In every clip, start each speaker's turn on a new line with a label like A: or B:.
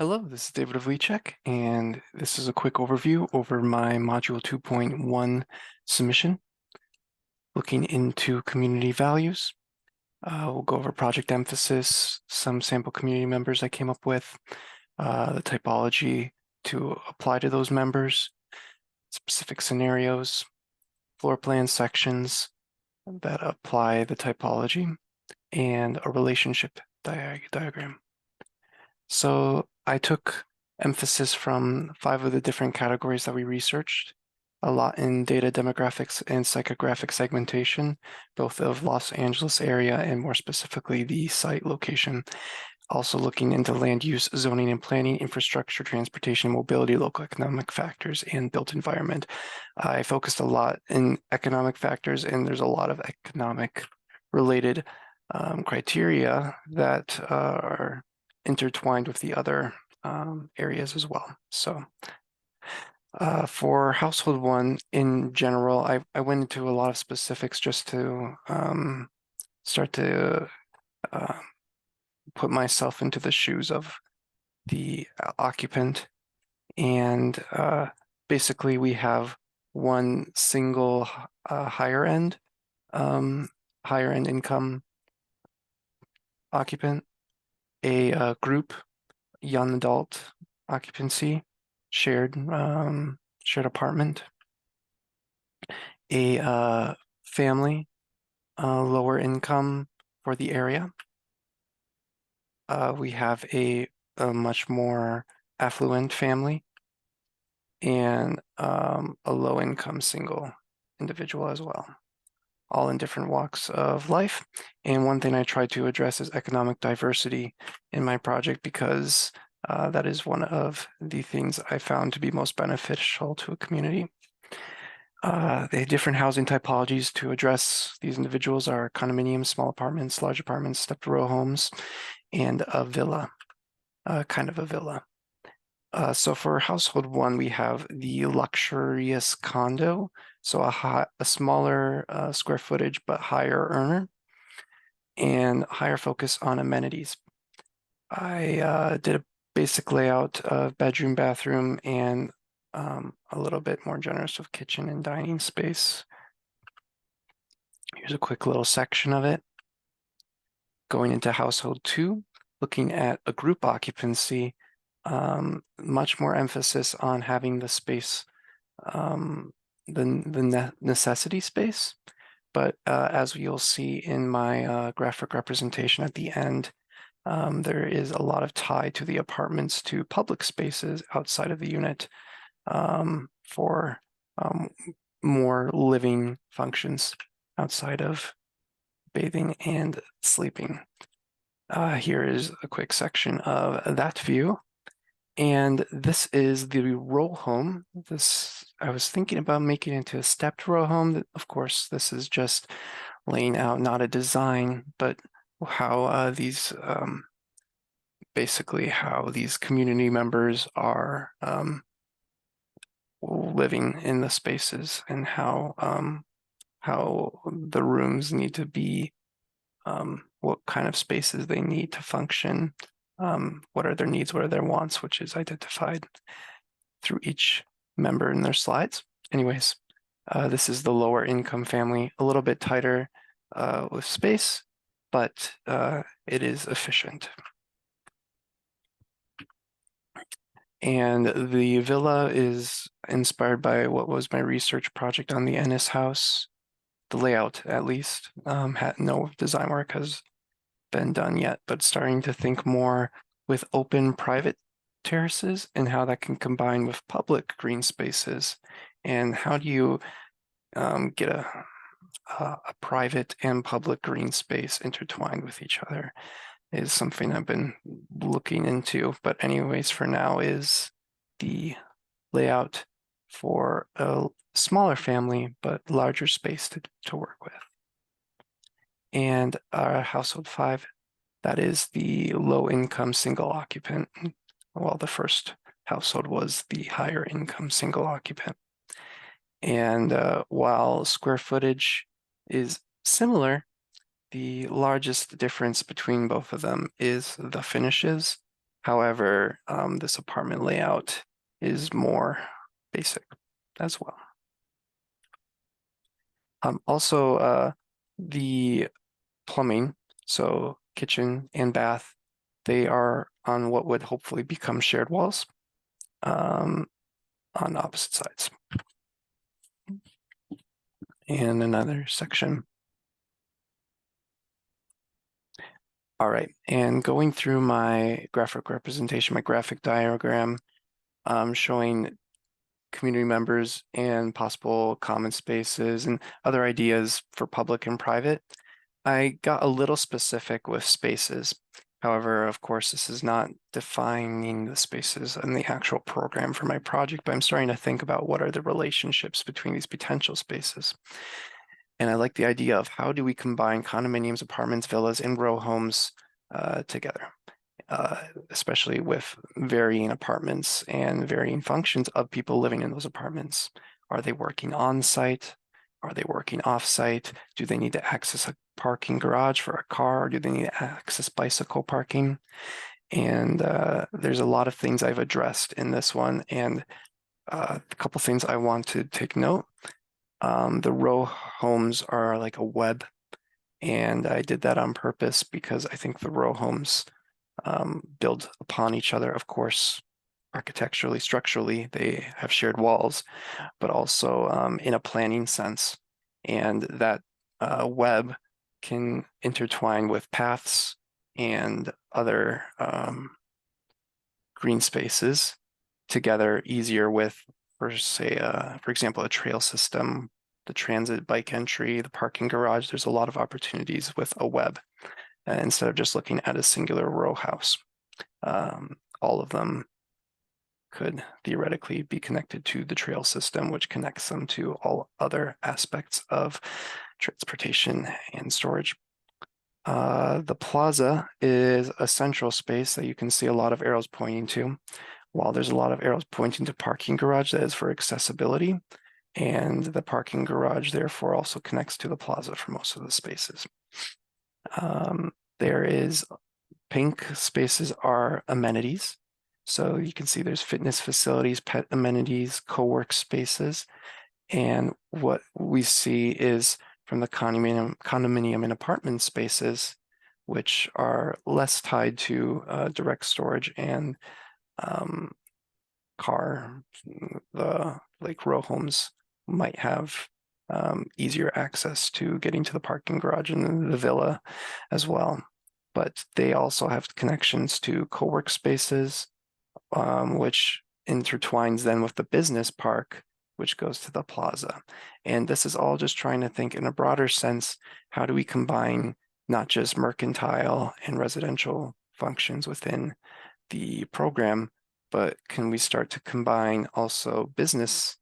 A: Hello, this is David Havlicek, and this is a quick overview over my Module 2.1 submission, looking into community values. We'll go over project emphasis, some sample community members I came up with, the typology to apply to those members, specific scenarios, floor plan sections that apply the typology, and a relationship diagram. So I took emphasis from 5 of the different categories that we researched, a lot in data demographics and psychographic segmentation, both of Los Angeles area and more specifically the site location. Also looking into land use, zoning and planning, infrastructure, transportation, mobility, local economic factors, and built environment. I focused a lot in economic factors, and there's a lot of economic related criteria that are intertwined with the other areas as well. So for household one in general, I went into a lot of specifics just to start to put myself into the shoes of the occupant. And basically we have one single higher end income occupant, a group young adult occupancy, shared apartment, a family, lower income for the area. We have a much more affluent family and a low income single individual as well, all in different walks of life. And one thing I tried to address is economic diversity in my project because that is one of the things I found to be most beneficial to a community. The different housing typologies to address these individuals are condominiums, small apartments, large apartments, stepped row homes, and a villa, kind of a villa. So for household one, we have the luxurious condo, so a smaller square footage but higher earner, and higher focus on amenities. I did a basic layout of bedroom, bathroom, and a little bit more generous with kitchen and dining space. Here's a quick little section of it. Going into household two, looking at a group occupancy, much more emphasis on having the space, the necessity space. But as you'll see in my graphic representation at the end, there is a lot of tie to the apartments to public spaces outside of the unit for more living functions outside of bathing and sleeping. Here is a quick section of that view. And this is the row home. I was thinking about making it into a stepped row home. Of course, this is just laying out, not a design, but how basically how these community members are living in the spaces and how the rooms need to be, what kind of spaces they need to function, what are their needs, what are their wants, which is identified through each member in their slides. Anyways, this is the lower income family, a little bit tighter with space, but it is efficient. And the villa is inspired by what was my research project on the Ennis house. The layout, at least, had no design work has been done yet, but starting to think more with open private terraces and how that can combine with public green spaces. And how do you get a private and public green space intertwined with each other is something I've been looking into. But anyways, for now is the layout for a smaller family, but larger space to work with. And our household 5, that is the low income single occupant, while the first household was the higher income single occupant. And while square footage is similar, the largest difference between both of them is the finishes, However, this apartment layout is more basic as well. Also, the plumbing, so kitchen and bath, they are on what would hopefully become shared walls on opposite sides. And another section. All right, and going through my graphic representation, my graphic diagram, showing community members and possible common spaces and other ideas for public and private. I got a little specific with spaces. However, of course, this is not defining the spaces in the actual program for my project, but I'm starting to think about what are the relationships between these potential spaces. And I like the idea of how do we combine condominiums, apartments, villas, and row homes together, especially with varying apartments and varying functions of people living in those apartments. Are they working on site? Are they working off site? Do they need to access a parking garage for a car? Or do they need to access bicycle parking? And there's a lot of things I've addressed in this one, and a couple things I want to take note. The row homes are like a web, and I did that on purpose because I think the row homes build upon each other. Of course, architecturally, structurally, they have shared walls, but also in a planning sense. And that web can intertwine with paths and other green spaces together easier with, for example, a trail system, the transit bike entry, the parking garage. There's a lot of opportunities with a web instead of just looking at a singular row house. All of them could theoretically be connected to the trail system, which connects them to all other aspects of transportation and storage. The plaza is a central space that you can see a lot of arrows pointing to. While there's a lot of arrows pointing to parking garage, that is for accessibility, and the parking garage therefore also connects to the plaza for most of the spaces. There is pink spaces are amenities. So you can see there's fitness facilities, pet amenities, co-work spaces. And what we see is from the condominium and apartment spaces, which are less tied to direct storage and car, the like row homes might have easier access to getting to the parking garage and the villa as well. But they also have connections to co-work spaces, which intertwines then with the business park, which goes to the plaza. And this is all just trying to think in a broader sense, how do we combine not just mercantile and residential functions within the program, but can we start to combine also businesses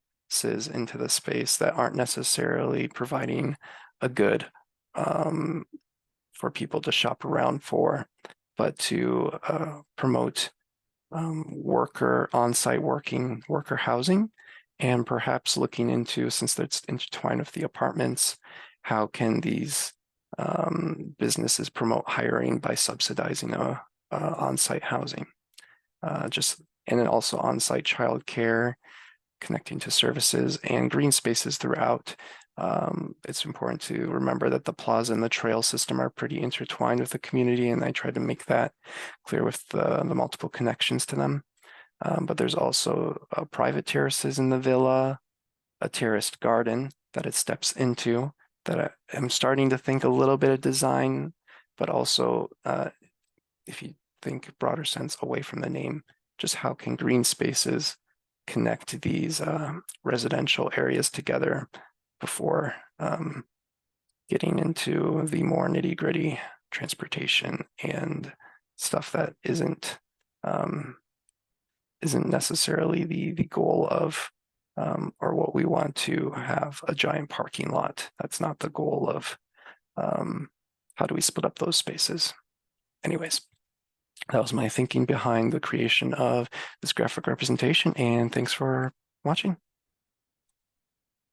A: into the space that aren't necessarily providing a good for people to shop around for, but to promote on-site worker housing, and perhaps looking into, since that's intertwined with the apartments, how can these businesses promote hiring by subsidizing on-site housing? And then also on-site childcare, connecting to services and green spaces throughout. It's important to remember that the plaza and the trail system are pretty intertwined with the community, and I tried to make that clear with the multiple connections to them. But there's also private terraces in the villa, a terraced garden that it steps into, that I'm starting to think a little bit of design, but also if you think broader sense away from the name, just how can green spaces connect these residential areas together before getting into the more nitty-gritty transportation and stuff that isn't necessarily the goal of or what we want to have a giant parking lot. That's not the goal of how do we split up those spaces. Anyways, that was my thinking behind the creation of this graphic representation, and thanks for watching.